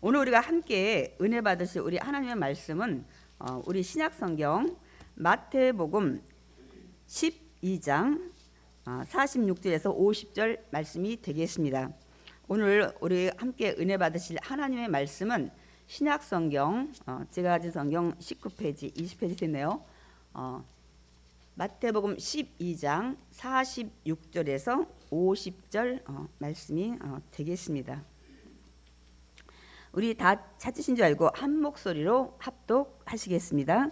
오늘 우리가 함께 은혜 받으실 우리 하나님의 말씀은 우리 신약성경 마태복음 12장 46절에서 50절 말씀이 되겠습니다. 오늘 우리 함께 은혜 받으실 하나님의 말씀은 신약성경 제가 가진 성경 19페이지 20페이지 됐네요. 마태복음 12장 46절에서 50절 말씀이 되겠습니다. 우리 다 찾으신 줄 알고 한 목소리로 합독하시겠습니다.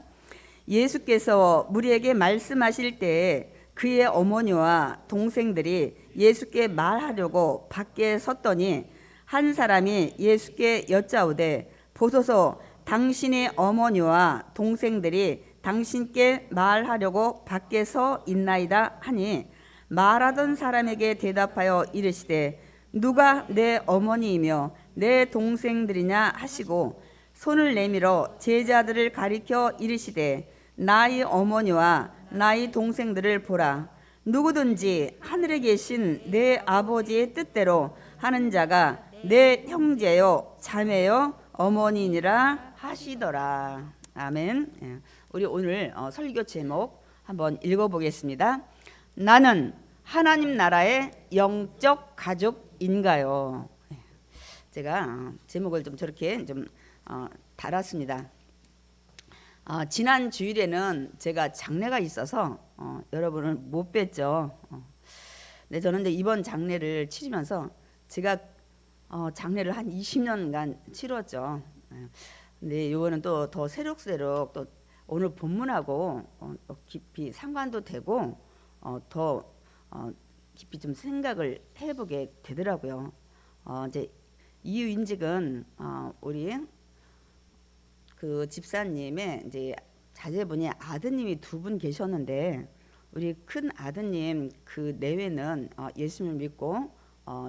예수께서 무리에게 말씀하실 때 그의 어머니와 동생들이 예수께 말하려고 밖에 섰더니 한 사람이 예수께 여짜오되 보소서 당신의 어머니와 동생들이 당신께 말하려고 밖에 서 있나이다 하니 말하던 사람에게 대답하여 이르시되 누가 내 어머니이며 내 동생들이냐 하시고 손을 내밀어 제자들을 가리켜 이르시되 나의 어머니와 나의 동생들을 보라. 누구든지 하늘에 계신 내 아버지의 뜻대로 하는 자가 내 형제요 자매요 어머니니라 하시더라. 아멘. 우리 오늘 설교 제목 한번 읽어보겠습니다. 나는 하나님 나라의 영적 가족인가요? 제가 제목을 좀 저렇게 좀 달았습니다. 지난 주일에는 제가 장례가 있어서 여러분을 못 뵀죠. 근데 저는 이번 장례를 치르면서 제가 장례를 한 20년간 치렀죠. 근데 이거는 또 더 새록새록 또 오늘 본문하고 깊이 상관도 되고 더 깊이 좀 생각을 해보게 되더라고요. 이제 이유인직은 우리 그 집사님의 이제 자제분이 아드님이 두 분 계셨는데 우리 큰 아드님 그 내외는 예수님을 믿고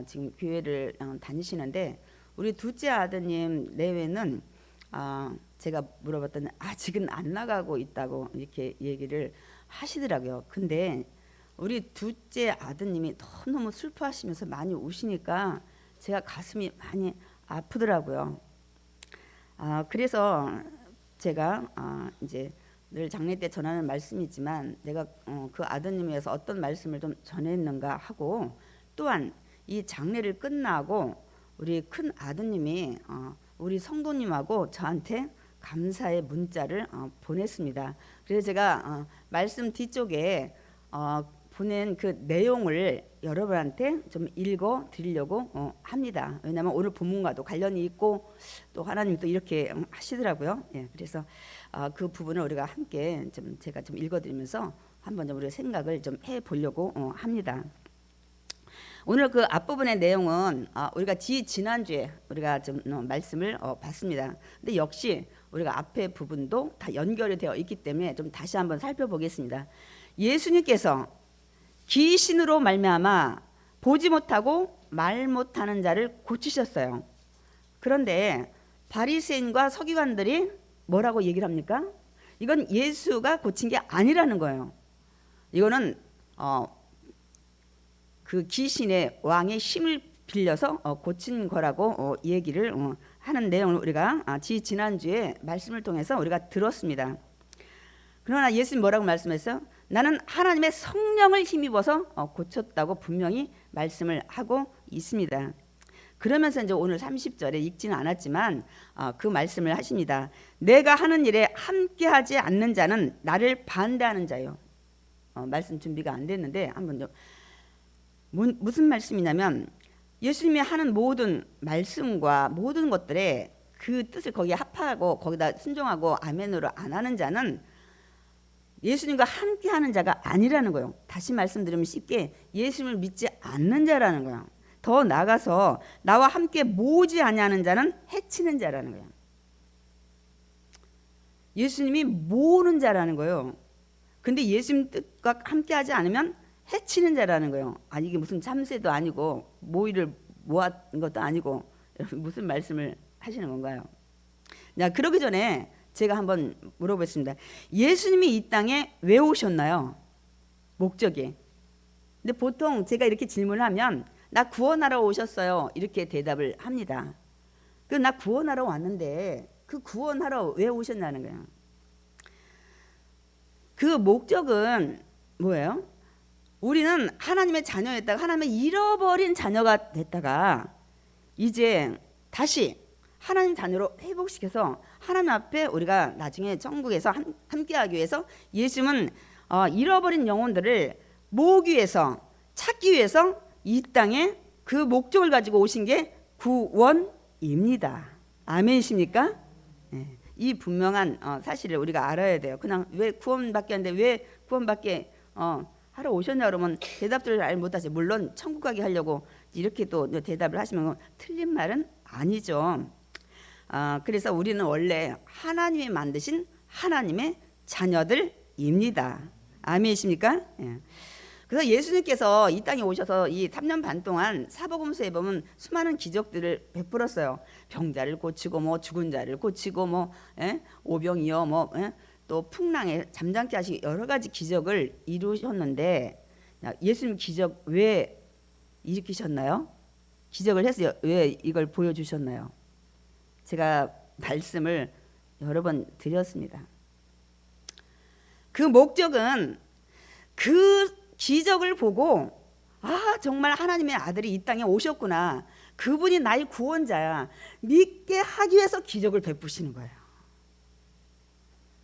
지금 교회를 다니시는데 우리 둘째 아드님 내외는 제가 물어봤더니 아직은 안 나가고 있다고 이렇게 얘기를 하시더라고요. 근데 우리 둘째 아드님이 너무 슬퍼하시면서 많이 우시니까 제가 가슴이 많이 아프더라고요. 그래서 제가 이제 늘 장례 때 전하는 말씀이지만 내가 그 아드님에 대해서 어떤 말씀을 좀 전했는가 하고 또한 이 장례를 끝나고 우리 큰 아드님이 우리 성도님하고 저한테 감사의 문자를 보냈습니다. 그래서 제가 말씀 뒤쪽에 보낸 그 내용을 여러분한테 좀 읽어 드리려고 합니다. 왜냐하면 오늘 본문과도 관련이 있고 또 하나님 또 이렇게 하시더라고요. 예, 그래서 그 부분을 우리가 함께 좀 제가 좀 읽어드리면서 한번 좀 우리가 생각을 좀 해보려고 합니다. 오늘 그 앞부분의 내용은 우리가 지난주에 우리가 좀 말씀을 봤습니다. 근데 역시 우리가 앞에 부분도 다 연결이 되어 있기 때문에 좀 다시 한번 살펴보겠습니다. 예수님께서 귀신으로 말미암아 보지 못하고 말 못하는 자를 고치셨어요. 그런데 바리새인과 서기관들이 뭐라고 얘기를 합니까? 이건 예수가 고친 게 아니라는 거예요. 이거는 그 귀신의 왕의 힘을 빌려서 고친 거라고 얘기를 하는 내용을 우리가 지난주에 말씀을 통해서 우리가 들었습니다. 그러나 예수님 뭐라고 말씀했어요? 나는 하나님의 성령을 힘입어서 고쳤다고 분명히 말씀을 하고 있습니다. 그러면서 이제 오늘 30절에 읽지는 않았지만 그 말씀을 하십니다. 내가 하는 일에 함께하지 않는 자는 나를 반대하는 자요. 말씀 준비가 안 됐는데 한번 좀 무슨 말씀이냐면 예수님이 하는 모든 말씀과 모든 것들에 그 뜻을 거기에 합하고 거기다 순종하고 아멘으로 안 하는 자는 예수님과 함께하는 자가 아니라는 거예요. 다시 말씀드리면 쉽게 예수님을 믿지 않는 자라는 거예요. 더 나아가서 나와 함께 모으지 아니하는 자는 해치는 자라는 거예요. 예수님이 모으는 자라는 거예요. 근데 예수님 뜻과 함께하지 않으면 해치는 자라는 거예요. 이게 무슨 참새도 아니고 모이를 모았는 것도 아니고 무슨 말씀을 하시는 건가요? 자, 그러기 전에 제가 한번 물어보겠습니다. 예수님이 이 땅에 왜 오셨나요? 목적이. 근데 보통 제가 이렇게 질문을 하면 나 구원하러 오셨어요. 이렇게 대답을 합니다. 그 나 구원하러 왔는데 그 구원하러 왜 오셨냐는 거예요. 그 목적은 뭐예요? 우리는 하나님의 자녀였다가 하나님의 잃어버린 자녀가 됐다가 이제 다시 하나님 자녀로 회복시켜서 하나님 앞에 우리가 나중에 천국에서 함께하기 위해서 예수님은 잃어버린 영혼들을 모으기 위해서 찾기 위해서 이 땅에 그 목적을 가지고 오신 게 구원입니다. 아멘이십니까? 네. 이 분명한 사실을 우리가 알아야 돼요. 그냥 왜 구원받게 하는데 왜 구원받게 하러 오셨냐 그러면 대답들을 잘 못하죠. 물론 천국 가게 하려고 이렇게 또 대답을 하시면 틀린 말은 아니죠. 그래서 우리는 원래 하나님이 만드신 하나님의 자녀들입니다. 아멘이십니까? 예. 그래서 예수님께서 이 땅에 오셔서 이 3년 반 동안 사복음서에 보면 수많은 기적들을 베풀었어요. 병자를 고치고 뭐 죽은 자를 고치고 뭐 오병이어 뭐 또 풍랑에 잠잠케 하시고 여러 가지 기적을 이루셨는데 예수님 기적 왜 일으키셨나요? 기적을 해서 왜 이걸 보여주셨나요? 제가 말씀을 여러 번 드렸습니다. 그 목적은 그 기적을 보고 정말 하나님의 아들이 이 땅에 오셨구나. 그분이 나의 구원자야. 믿게 하기 위해서 기적을 베푸시는 거예요.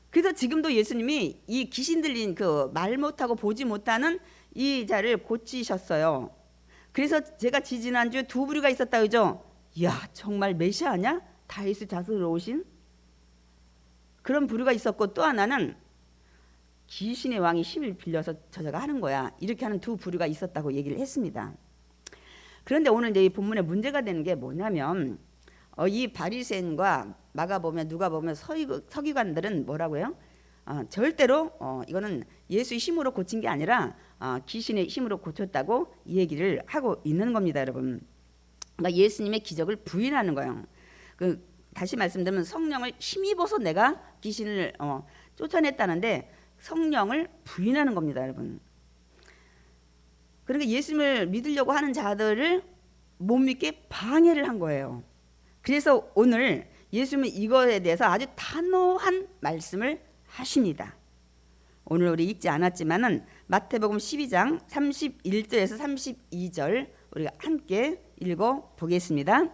그래서 지금도 예수님이 이 귀신 들린 그 말 못하고 보지 못하는 이 자를 고치셨어요. 그래서 제가 지지난주에 두 부류가 있었다 그죠? 이야 정말 메시아냐? 다윗의 자손으로 오신 그런 부류가 있었고 또 하나는 귀신의 왕이 힘을 빌려서 저자가 하는 거야. 이렇게 하는 두 부류가 있었다고 얘기를 했습니다. 그런데 오늘 이제 이 본문에 문제가 되는 게 뭐냐면 이 바리새인과 마가복음에 누가복음에 서기관들은 뭐라고요? 절대로 이거는 예수의 힘으로 고친 게 아니라 귀신의 힘으로 고쳤다고 이 얘기를 하고 있는 겁니다, 여러분. 그러니까 예수님의 기적을 부인하는 거예요. 다시 말씀드리면 성령을 힘입어서 내가 귀신을 쫓아냈다는데 성령을 부인하는 겁니다, 여러분. 그러니까 예수님을 믿으려고 하는 자들을 못 믿게 방해를 한 거예요. 그래서 오늘 예수님은 이거에 대해서 아주 단호한 말씀을 하십니다. 오늘 우리 읽지 않았지만은 마태복음 12장 31절에서 32절 우리가 함께 읽어 보겠습니다.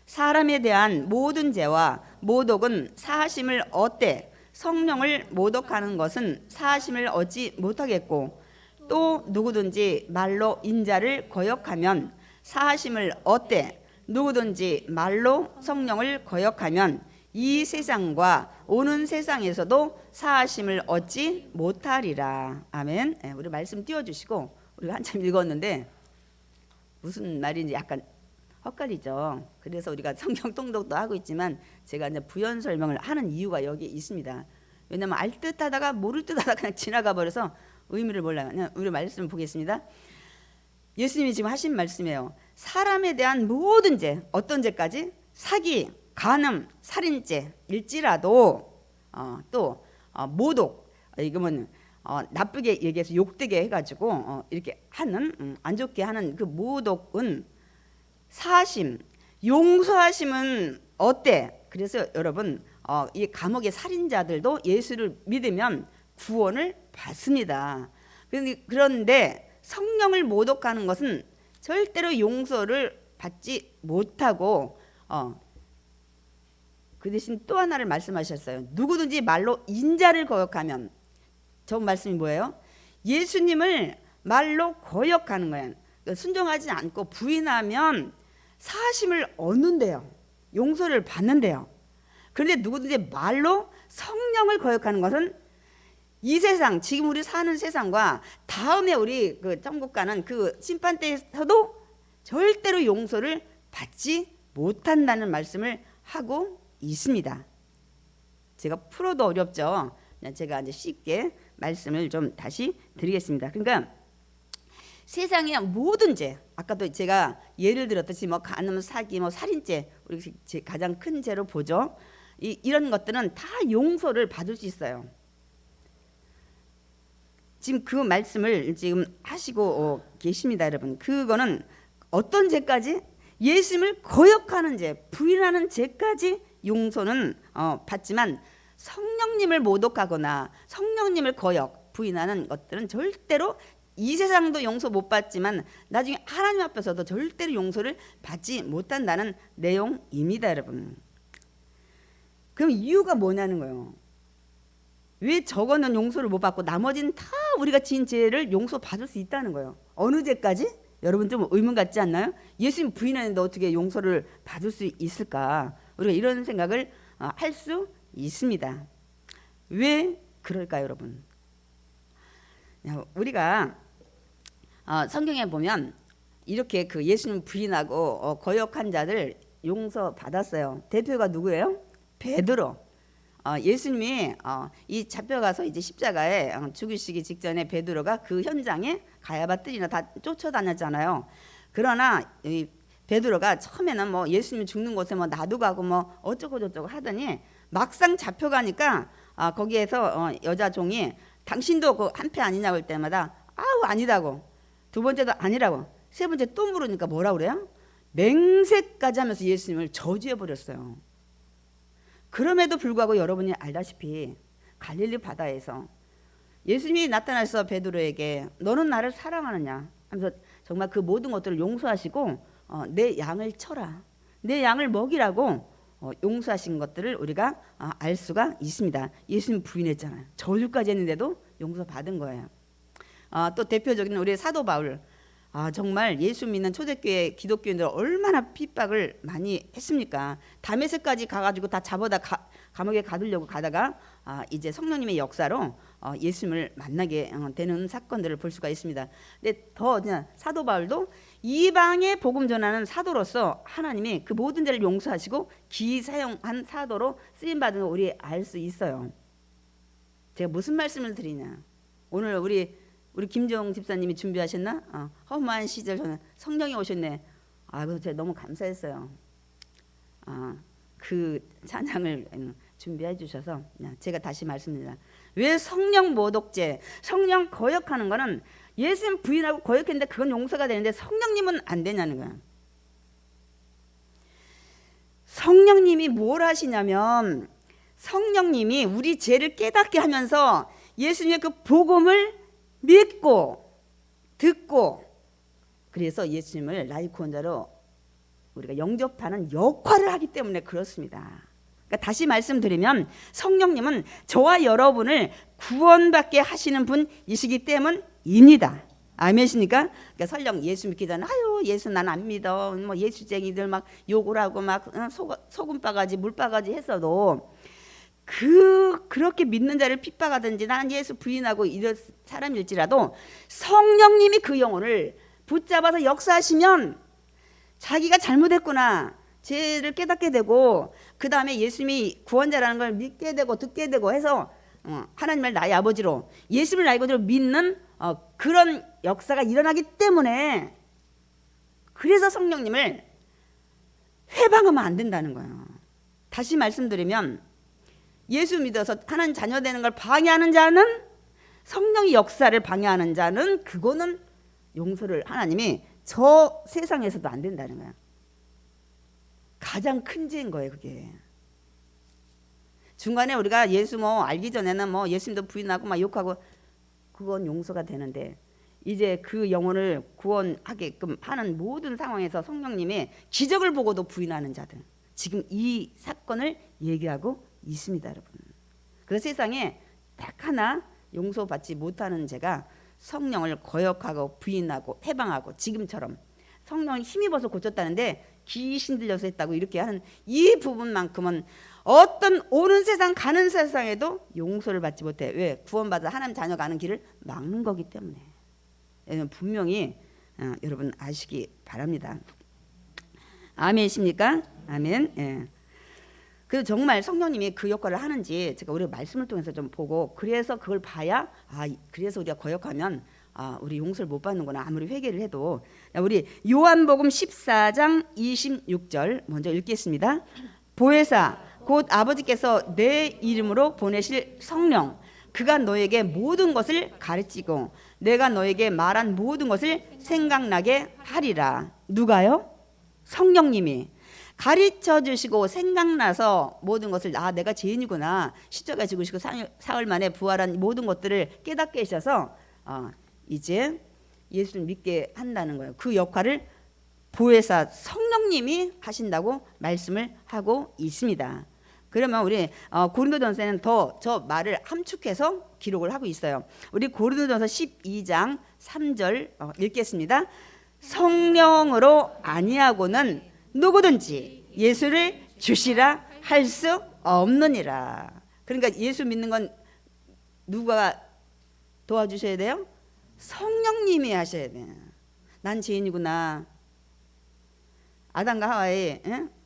사람에 대한 모든 죄와 모독은 사하심을 얻되 성령을 모독하는 것은 사하심을 얻지 못하겠고 또 누구든지 말로 인자를 거역하면 사하심을 얻되 누구든지 말로 성령을 거역하면 이 세상과 오는 세상에서도 사하심을 얻지 못하리라. 아멘. 우리 말씀 띄워주시고 우리가 한참 읽었는데 무슨 말인지 약간 헛갈리죠. 그래서 우리가 성경 통독도 하고 있지만 제가 이제 부연 설명을 하는 이유가 여기 있습니다. 왜냐하면 알 듯하다가 모를 듯하다가 그냥 지나가 버려서 의미를 몰라요. 그냥 우리 말씀 보겠습니다. 예수님이 지금 하신 말씀이에요. 사람에 대한 모든 죄, 어떤 죄까지? 사기, 간음, 살인죄 일지라도 또 모독, 이거는 나쁘게 얘기해서 욕되게 해가지고 이렇게 하는 안 좋게 하는 그 모독은 사하심, 용서하심은 어때? 그래서 여러분 이 감옥의 살인자들도 예수를 믿으면 구원을 받습니다. 그런데 성령을 모독하는 것은 절대로 용서를 받지 못하고 그 대신 또 하나를 말씀하셨어요. 누구든지 말로 인자를 거역하면 저 말씀이 뭐예요? 예수님을 말로 거역하는 거예요. 순종하지 않고 부인하면 사하심을 얻는데요. 용서를 받는데요. 그런데 누구든지 말로 성령을 거역하는 것은 이 세상, 지금 우리 사는 세상과 다음에 우리 그 천국 가는 그 심판대에서도 절대로 용서를 받지 못한다는 말씀을 하고 있습니다. 제가 풀어도 어렵죠. 제가 이제 쉽게 말씀을 좀 다시 드리겠습니다. 그러니까 세상의 모든 죄, 아까도 제가 예를 들었듯이 뭐 간음, 사기, 뭐 살인죄, 우리 가장 큰 죄로 보죠. 이런 것들은 다 용서를 받을 수 있어요. 지금 그 말씀을 지금 하시고 계십니다, 여러분. 그거는 어떤 죄까지? 예수님을 거역하는 죄, 부인하는 죄까지 용서는 받지만 성령님을 모독하거나 성령님을 거역, 부인하는 것들은 절대로 이 세상도 용서 못 받지만 나중에 하나님 앞에서도 절대로 용서를 받지 못한다는 내용입니다, 여러분. 그럼 이유가 뭐냐는 거예요. 왜 저거는 용서를 못 받고 나머지는 다 우리가 지은 죄를 용서받을 수 있다는 거예요. 어느 죄까지? 여러분 좀 의문 같지 않나요? 예수님 부인하는데 어떻게 용서를 받을 수 있을까? 우리가 이런 생각을 할 수 있습니다. 왜 그럴까요, 여러분? 우리가 성경에 보면 이렇게 그 예수님 부인하고 거역한 자들 용서받았어요. 대표가 누구예요? 베드로. 예수님이 이 잡혀가서 이제 십자가에 죽이시기 직전에 베드로가 그 현장에 가야바 뜰이나 다 쫓아다녔잖아요. 그러나 이 베드로가 처음에는 뭐 예수님이 죽는 곳에 뭐 나도 가고 뭐 어쩌고 저쩌고 하더니 막상 잡혀가니까 거기에서 여자 종이 당신도 그 한패 아니냐고 할 때마다 아우 아니다고, 두 번째도 아니라고, 세 번째 또 물으니까 뭐라 그래요? 맹세까지 하면서 예수님을 저주해 버렸어요. 그럼에도 불구하고 여러분이 알다시피 갈릴리 바다에서 예수님이 나타나서 베드로에게 너는 나를 사랑하느냐 하면서 정말 그 모든 것들을 용서하시고 내 양을 쳐라, 내 양을 먹이라고 용서하신 것들을 우리가 알 수가 있습니다. 예수님 부인했잖아요. 저주까지 했는데도 용서받은 거예요. 또 대표적인 우리 사도 바울, 정말 예수 믿는 초대교회 기독교인들 얼마나 핍박을 많이 했습니까? 다메섹까지 가가지고 다 잡아다 감옥에 가두려고 가다가 이제 성령님의 역사로 예수님을 만나게 되는 사건들을 볼 수가 있습니다. 근데 더 사도 바울도 이방에 복음 전하는 사도로서 하나님이 그 모든 죄를 용서하시고 기사용한 사도로 쓰임 받은 거 우리 알 수 있어요. 제가 무슨 말씀을 드리냐? 오늘 우리 김정 집사님이 준비하셨나? 험한 시절 저는 성령이 오셨네. 그래서 제가 너무 감사했어요. 그 찬양을 준비해 주셔서 제가 다시 말씀드립니다. 왜 성령 모독죄, 성령 거역하는 거는 예수님 부인하고 거역했는데 그건 용서가 되는데 성령님은 안 되냐는 거야. 성령님이 뭘 하시냐면 성령님이 우리 죄를 깨닫게 하면서 예수님의 그 복음을 믿고 듣고 그래서 예수님을 나의 구원자로 우리가 영접하는 역할을 하기 때문에 그렇습니다. 그러니까 다시 말씀드리면 성령님은 저와 여러분을 구원받게 하시는 분이시기 때문입니다. 아멘이십니까? 그러니까 설령 예수 믿기 전에 아유 예수 난 안 믿어, 뭐 예수쟁이들 막 욕을 하고 막 소금바가지 물바가지 했어도 그렇게 믿는 자를 핍박하든지 나는 예수 부인하고 이런 사람일지라도 성령님이 그 영혼을 붙잡아서 역사하시면 자기가 잘못했구나, 죄를 깨닫게 되고 그 다음에 예수님이 구원자라는 걸 믿게 되고 듣게 되고 해서 하나님을 나의 아버지로 예수를 나의 아버지로 믿는 그런 역사가 일어나기 때문에 그래서 성령님을 회방하면 안 된다는 거예요. 다시 말씀드리면 예수 믿어서 하나님 자녀 되는 걸 방해하는 자는, 성령의 역사를 방해하는 자는 그거는 용서를 하나님이 저 세상에서도 안 된다는 거야. 가장 큰 죄인 거예요, 그게. 중간에 우리가 예수 뭐 알기 전에는 뭐 예수님도 부인하고 막 욕하고 그건 용서가 되는데 이제 그 영혼을 구원하게끔 하는 모든 상황에서 성령님의 기적을 보고도 부인하는 자들, 지금 이 사건을 얘기하고 있습니다, 여러분. 그 세상에 딱 하나 용서받지 못하는 죄가 성령을 거역하고 부인하고 해방하고 지금처럼 성령이 힘입어서 고쳤다는데 귀신 들려서 했다고 이렇게 하는 이 부분만큼은 어떤 오는 세상 가는 세상에도 용서를 받지 못해. 왜? 구원받아 하나님 자녀 가는 길을 막는 거기 때문에. 분명히 여러분 아시기 바랍니다. 아멘이십니까? 아멘. 예. 그래서 정말 성령님이 그 역할을 하는지 제가 우리 말씀을 통해서 좀 보고 그래서 그걸 봐야 그래서 우리가 거역하면 우리 용서를 못 받는구나 아무리 회개를 해도. 우리 요한복음 14장 26절 먼저 읽겠습니다. 보혜사 곧 아버지께서 내 이름으로 보내실 성령 그가 너에게 모든 것을 가르치고 내가 너에게 말한 모든 것을 생각나게 하리라. 누가요? 성령님이 가르쳐 주시고 생각나서 모든 것을 내가 죄인이구나, 십자가 죽으시고 사흘 만에 부활한 모든 것들을 깨닫게 하셔서 이제 예수를 믿게 한다는 거예요. 그 역할을 보혜사 성령님이 하신다고 말씀을 하고 있습니다. 그러면 우리 고린도전서에는 더 저 말을 함축해서 기록을 하고 있어요. 우리 고린도전서 12장 3절 읽겠습니다. 성령으로 아니하고는 누구든지 예수를 주시라 할 수 없느니라. 그러니까 예수 믿는 건 누가 도와주셔야 돼요? 성령님이 하셔야 돼요. 난 죄인이구나. 아담과 하와의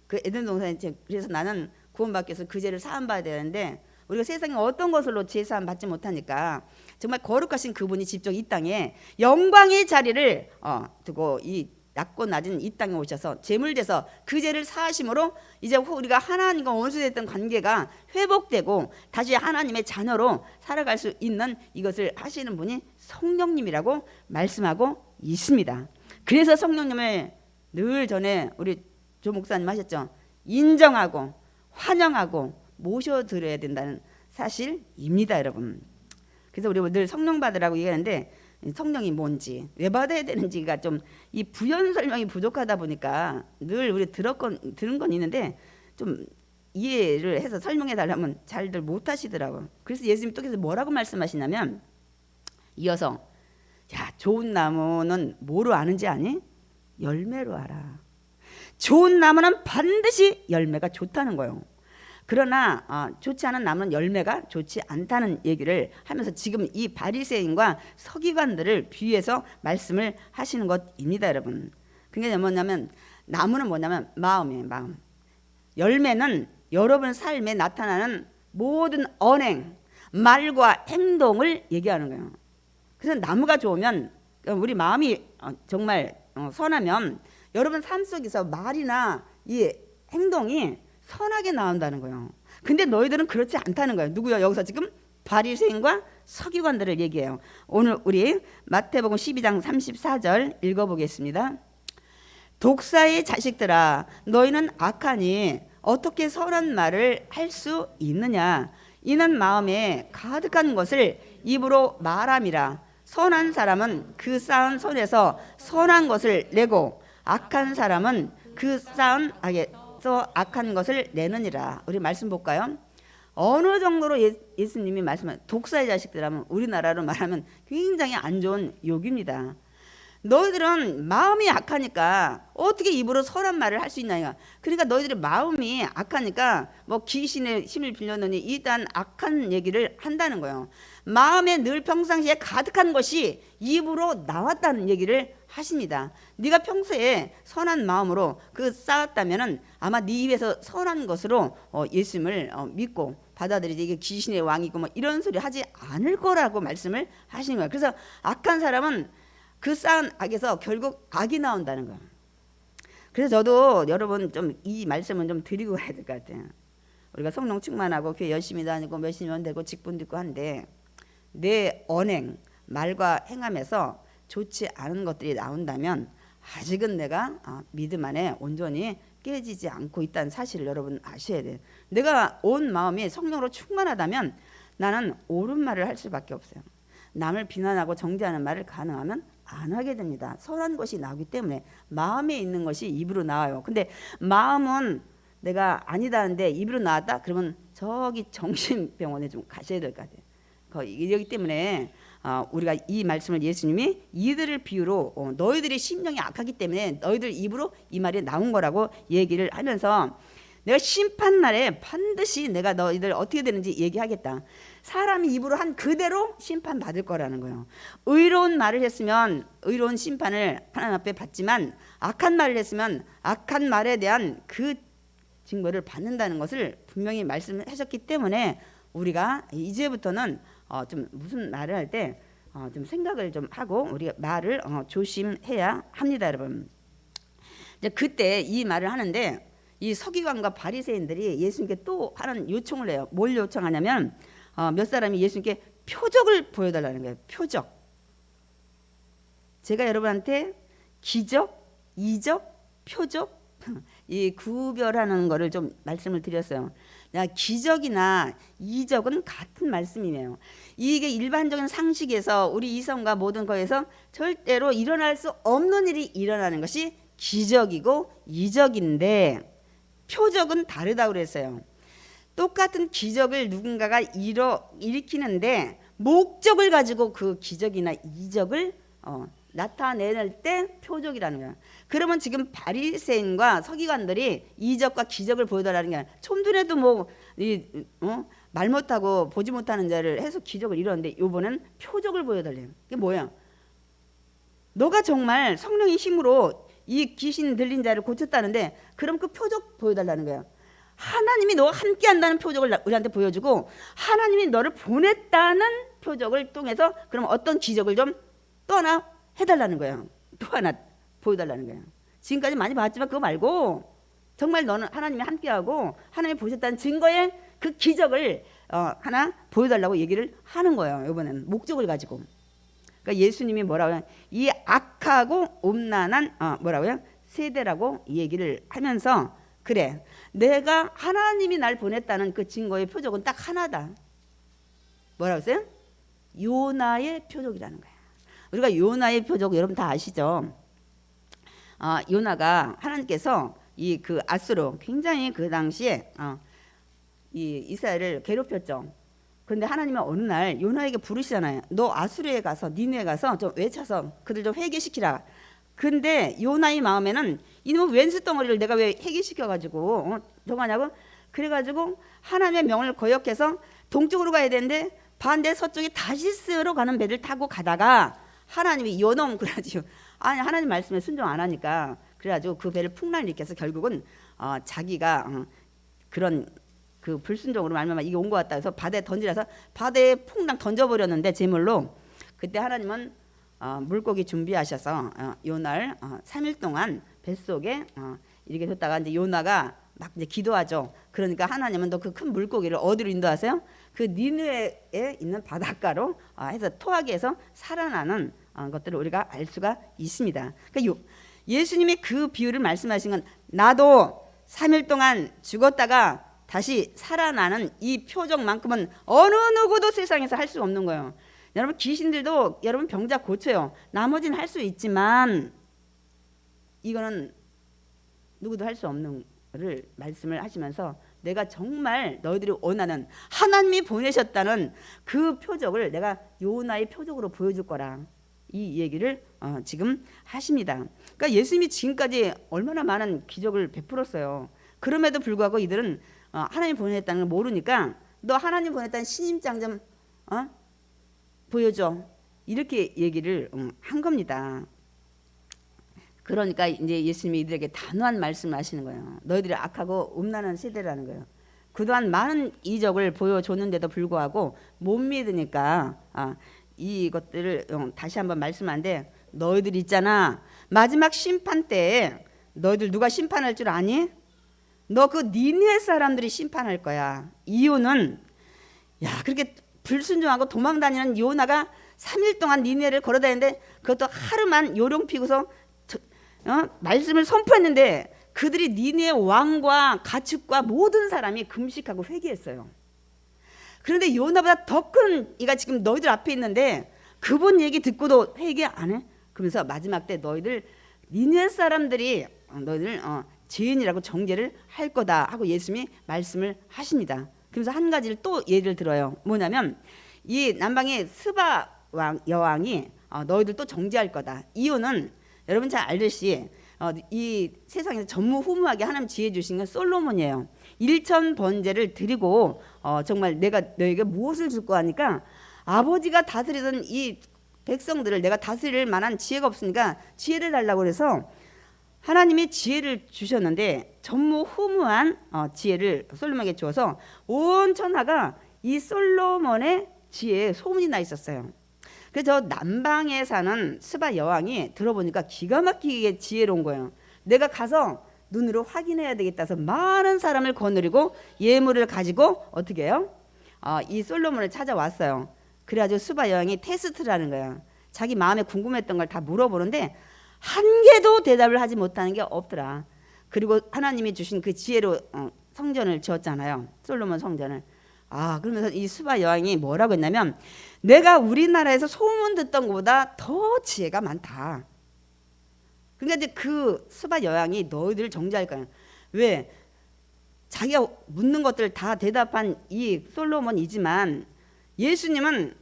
그 에덴 동산에, 그래서 나는 구원받기 위해서 그 죄를 사함받아야 되는데 우리가 세상에 어떤 것으로 죄 사함 받지 못하니까 정말 거룩하신 그분이 직접 이 땅에 영광의 자리를 두고 이 낮고 낮은 이 땅에 오셔서 제물돼서 그 죄를 사하심으로 이제 우리가 하나님과 원수됐던 관계가 회복되고 다시 하나님의 자녀로 살아갈 수 있는 이것을 하시는 분이 성령님이라고 말씀하고 있습니다. 그래서 성령님을 늘 전에 우리 조 목사님 하셨죠. 인정하고 환영하고 모셔드려야 된다는 사실입니다, 여러분. 그래서 우리 늘 성령 받으라고 얘기하는데 성령이 뭔지, 왜 받아야 되는지가 좀 이 부연 설명이 부족하다 보니까 늘 우리 들은 건 있는데 좀 이해를 해서 설명해 달라면 잘들 못하시더라고요. 그래서 예수님이 또 계속 뭐라고 말씀하시냐면 이어서 야, 좋은 나무는 뭐로 아는지 아니? 열매로 알아. 좋은 나무는 반드시 열매가 좋다는 거예요. 그러나 좋지 않은 나무는 열매가 좋지 않다는 얘기를 하면서 지금 이 바리새인과 서기관들을 비유해서 말씀을 하시는 것입니다, 여러분. 그게 뭐냐면 나무는 뭐냐면 마음이에요, 마음. 열매는 여러분 삶에 나타나는 모든 언행, 말과 행동을 얘기하는 거예요. 그래서 나무가 좋으면 우리 마음이 정말 선하면 여러분 삶 속에서 말이나 이 행동이 선하게 나온다는 거예요. 근데 너희들은 그렇지 않다는 거예요. 누구요? 여기서 지금 바리새인과 서기관들을 얘기해요. 오늘 우리 마태복음 12장 34절 읽어보겠습니다. 독사의 자식들아, 너희는 악하니 어떻게 선한 말을 할 수 있느냐? 이는 마음에 가득한 것을 입으로 말함이라. 선한 사람은 그 쌓은 손에서 선한 것을 내고 악한 사람은 그 쌓은 악한 것을 내느니라. 우리 말씀 볼까요? 어느 정도로 예수님이 말씀하신 독사의 자식들하면 우리나라로 말하면 굉장히 안 좋은 욕입니다. 너희들은 마음이 악하니까 어떻게 입으로 선한 말을 할 수 있냐. 그러니까 너희들의 마음이 악하니까 뭐 귀신의 힘을 빌려느니 일단 악한 얘기를 한다는 거예요. 마음에 늘 평상시에 가득한 것이 입으로 나왔다는 얘기를 하십니다. 네가 평소에 선한 마음으로 그 쌓았다면은 아마 네 입에서 선한 것으로 예수님을 믿고 받아들이지 이게 귀신의 왕이고 뭐 이런 소리 하지 않을 거라고 말씀을 하시는 거예요. 그래서 악한 사람은 그 쌓은 악에서 결국 악이 나온다는 거예요. 그래서 저도 여러분 좀 이 말씀은 좀 드리고 가야 될 것 같아요. 우리가 성령 충만하고 교회 열심히 다니고 몇십 년 되고 직분도 있고 한데 내 언행, 말과 행함에서 좋지 않은 것들이 나온다면 아직은 내가 믿음 안에 온전히 깨지지 않고 있다는 사실을 여러분 아셔야 돼요. 내가 온 마음이 성령으로 충만하다면 나는 옳은 말을 할 수밖에 없어요. 남을 비난하고 정죄하는 말을 가능하면 안 하게 됩니다. 선한 것이 나오기 때문에 마음에 있는 것이 입으로 나와요. 근데 마음은 내가 아니다는데 입으로 나왔다? 그러면 저기 정신병원에 좀 가셔야 될 것 같아요. 이러기 때문에 우리가 이 말씀을 예수님이 이들을 비유로 너희들의 심령이 악하기 때문에 너희들 입으로 이 말이 나온 거라고 얘기를 하면서 내가 심판날에 반드시 내가 너희들 어떻게 되는지 얘기하겠다. 사람이 입으로 한 그대로 심판받을 거라는 거예요. 의로운 말을 했으면 의로운 심판을 하나님 앞에 받지만 악한 말을 했으면 악한 말에 대한 그 징벌을 받는다는 것을 분명히 말씀하셨기 때문에 우리가 이제부터는 좀 무슨 말을 할 때 좀 생각을 좀 하고 우리가 말을 조심해야 합니다, 여러분. 이제 그때 이 말을 하는데 이 서기관과 바리새인들이 예수님께 또 하는 요청을 해요. 뭘 요청하냐면 몇 사람이 예수님께 표적을 보여달라는 거예요. 표적. 제가 여러분한테 기적, 이적, 표적 이 구별하는 거를 좀 말씀을 드렸어요. 기적이나 이적은 같은 말씀이네요. 이게 일반적인 상식에서 우리 이성과 모든 거에서 절대로 일어날 수 없는 일이 일어나는 것이 기적이고 이적인데 표적은 다르다고 그랬어요. 똑같은 기적을 누군가가 일으키는데 목적을 가지고 그 기적이나 이적을 나타낼 때 표적이라는 거야. 그러면 지금 바리새인과 서기관들이 이적과 기적을 보여달라는 게 아니라 촌둔에도 말 못하고 보지 못하는 자를 해서 기적을 이루었는데 이번엔 표적을 보여달래요. 이게 뭐야? 너가 정말 성령의 힘으로 이 귀신 들린 자를 고쳤다는데 그럼 그 표적 보여달라는 거야. 하나님이 너와 함께 한다는 표적을 우리한테 보여주고 하나님이 너를 보냈다는 표적을 통해서 그럼 어떤 기적을 좀 또 하나 해달라는 거예요. 또 하나 보여달라는 거예요. 지금까지 많이 봤지만 그거 말고 정말 너는 하나님이 함께하고 하나님이 보셨다는 증거의 그 기적을 하나 보여달라고 얘기를 하는 거예요. 이번에는 목적을 가지고. 그러니까 예수님이 뭐라고요? 이 악하고 음란한 뭐라고요? 세대라고 얘기를 하면서 그래, 내가 하나님이 날 보냈다는 그 증거의 표적은 딱 하나다. 뭐라고 했어요? 요나의 표적이라는 거야. 우리가 요나의 표적 여러분 다 아시죠? 요나가 하나님께서 이 그 아수로 굉장히 그 당시에 이 이스라엘을 괴롭혔죠. 그런데 하나님은 어느 날 요나에게 부르시잖아요. 너 아수르에 가서 니네에 가서 좀 외쳐서 그들 좀 회개시키라. 근데 요나의 마음에는 이놈 왼수 덩어리를 내가 왜 회개시켜가지고 저거 하냐고. 그래가지고 하나님의 명을 거역해서 동쪽으로 가야 되는데 반대 서쪽에 다시스로 가는 배를 타고 가다가 하나님이 요놈 그래가지고 아니 하나님 말씀에 순종 안 하니까 그래가지고 그 배를 풍랑을 일으켜서 결국은 자기가 그런 그 불순종으로 말미암아 이게 온 것 같다 해서 바다에 던지라서 바다에 풍랑 던져버렸는데 제물로 그때 하나님은 물고기 준비하셔서 요날 3일 동안 뱃속에 이렇게 뒀다가 이제 요나가 막 이제 기도하죠. 그러니까 하나님은 또 그 큰 물고기를 어디로 인도하세요? 그 니느웨에 있는 바닷가로 해서 토하게해서 살아나는 것들을 우리가 알 수가 있습니다. 그러니까 예수님이 그 비유를 말씀하신 건 나도 3일 동안 죽었다가 다시 살아나는 이 표적만큼은 어느 누구도 세상에서 할 수 없는 거예요. 여러분 귀신들도 여러분 병자 고쳐요. 나머지는 할 수 있지만 이거는 누구도 할 수 없는 를 말씀을 하시면서 내가 정말 너희들이 원하는 하나님이 보내셨다는 그 표적을 내가 요나의 표적으로 보여줄 거라 이 얘기를 지금 하십니다. 그러니까 예수님이 지금까지 얼마나 많은 기적을 베풀었어요. 그럼에도 불구하고 이들은 하나님 보냈다는 걸 모르니까 너 하나님 보냈다는 신임장 좀 보여줘 이렇게 얘기를 한 겁니다. 그러니까 이제 예수님이 이들에게 단호한 말씀을 하시는 거예요. 너희들이 악하고 음란한 세대라는 거예요. 그동안 많은 이적을 보여줬는데도 불구하고 못 믿으니까 이것들을 다시 한번 말씀하는데 너희들 있잖아. 마지막 심판 때에 너희들 누가 심판할 줄 아니? 너 그 니느웨 사람들이 심판할 거야. 이유는 그렇게 불순종하고 도망다니는 요나가 3일 동안 니느웨를 걸어다니는데 그것도 하루만 요령 피고서 말씀을 선포했는데 그들이 니느웨 왕과 가축과 모든 사람이 금식하고 회개했어요. 그런데 요나보다 더 큰 이가 지금 너희들 앞에 있는데 그분 얘기 듣고도 회개 안 해? 그러면서 마지막 때 너희들 니느웨 사람들이 너희들 죄인이라고 정죄를 할 거다 하고 예수님이 말씀을 하십니다. 그래서 한 가지를 또 예를 들어요. 뭐냐면 이 남방의 스바 여왕이 너희들 또 정죄할 거다. 이유는 여러분 잘 알듯이 이 세상에서 전무후무하게 하나님 지혜 주신 건 솔로몬이에요. 1,000번제를 드리고 정말 내가 너에게 무엇을 줄 거 하니까 아버지가 다스리던 이 백성들을 내가 다스릴 만한 지혜가 없으니까 지혜를 달라고 그래서 하나님이 지혜를 주셨는데 전무후무한 지혜를 솔로몬에게 주어서 온 천하가 이 솔로몬의 지혜에 소문이 나 있었어요. 그래서 남방에 사는 스바 여왕이 들어보니까 기가 막히게 지혜로운 거예요. 내가 가서 눈으로 확인해야 되겠다 해서 많은 사람을 거느리고 예물을 가지고 어떻게 해요? 이 솔로몬을 찾아왔어요. 그래가지고 스바 여왕이 테스트라는 거예요. 자기 마음에 궁금했던 걸 다 물어보는데 한 개도 대답을 하지 못하는 게 없더라. 그리고 하나님이 주신 그 지혜로 성전을 지었잖아요. 솔로몬 성전을. 그러면서 이 수바 여왕이 뭐라고 했냐면, 내가 우리나라에서 소문 듣던 것보다 더 지혜가 많다. 그러니까 이제 그 수바 여왕이 너희들 정죄할 거야. 왜? 자기가 묻는 것들 다 대답한 이 솔로몬이지만 예수님은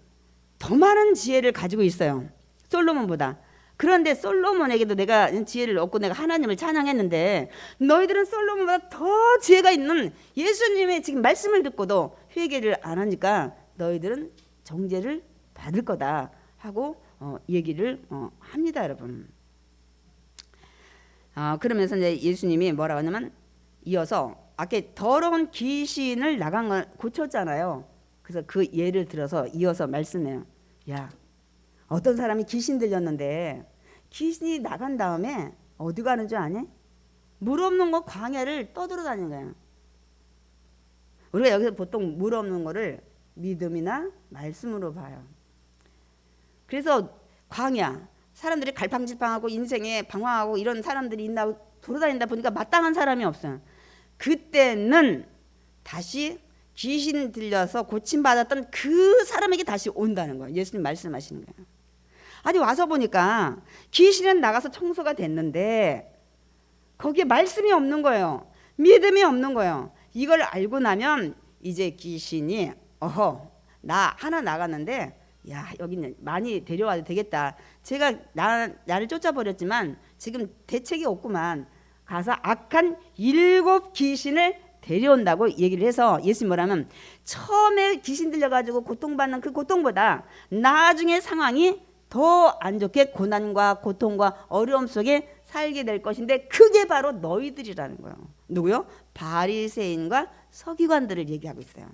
더 많은 지혜를 가지고 있어요. 솔로몬보다. 그런데 솔로몬에게도 내가 지혜를 얻고 내가 하나님을 찬양했는데 너희들은 솔로몬보다 더 지혜가 있는 예수님의 지금 말씀을 듣고도 회개를 안 하니까 너희들은 정죄를 받을 거다 하고 얘기를 합니다, 여러분. 그러면서 이제 예수님이 뭐라고 하냐면 이어서 아까 더러운 귀신을 나간 걸 고쳤잖아요. 그래서 그 예를 들어서 이어서 말씀해요. 야, 어떤 사람이 귀신 들렸는데 귀신이 나간 다음에 어디 가는 줄 아니? 물 없는 거 광야를 떠돌아다니는 거야. 우리가 여기서 보통 물 없는 거를 믿음이나 말씀으로 봐요. 그래서 광야, 사람들이 갈팡질팡하고 인생에 방황하고 이런 사람들이 있나 돌아다니다 보니까 마땅한 사람이 없어요. 그때는 다시 귀신 들려서 고침받았던 그 사람에게 다시 온다는 거예요. 예수님 말씀하시는 거예요. 아니 와서 보니까 귀신은 나가서 청소가 됐는데 거기에 말씀이 없는 거예요. 믿음이 없는 거예요. 이걸 알고 나면 이제 귀신이 나 하나 나갔는데 야 여기는 많이 데려와도 되겠다. 제가 나를 쫓아버렸지만 지금 대책이 없구만. 가서 악한 7 귀신을 데려온다고 얘기를 해서 예수님 뭐라면 처음에 귀신 들려가지고 고통받는 그 고통보다 나중에 상황이 더 안 좋게 고난과 고통과 어려움 속에 살게 될 것인데 그게 바로 너희들이라는 거예요. 누구요? 바리새인과 서기관들을 얘기하고 있어요.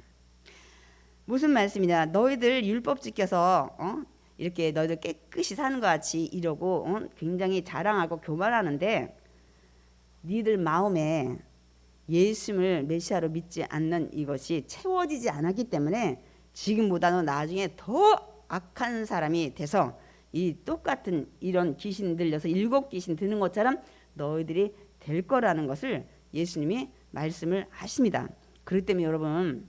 무슨 말씀이냐? 너희들 율법 지켜서 이렇게 너희들 깨끗이 사는 것 같이 이러고 굉장히 자랑하고 교만하는데 니들 마음에 예수님을 메시아로 믿지 않는 이것이 채워지지 않았기 때문에 지금보다는 나중에 더 악한 사람이 돼서 이 똑같은 이런 귀신 들려서 7 귀신 드는 것처럼 너희들이 될 거라는 것을 예수님이 말씀을 하십니다. 그렇기 때문에 여러분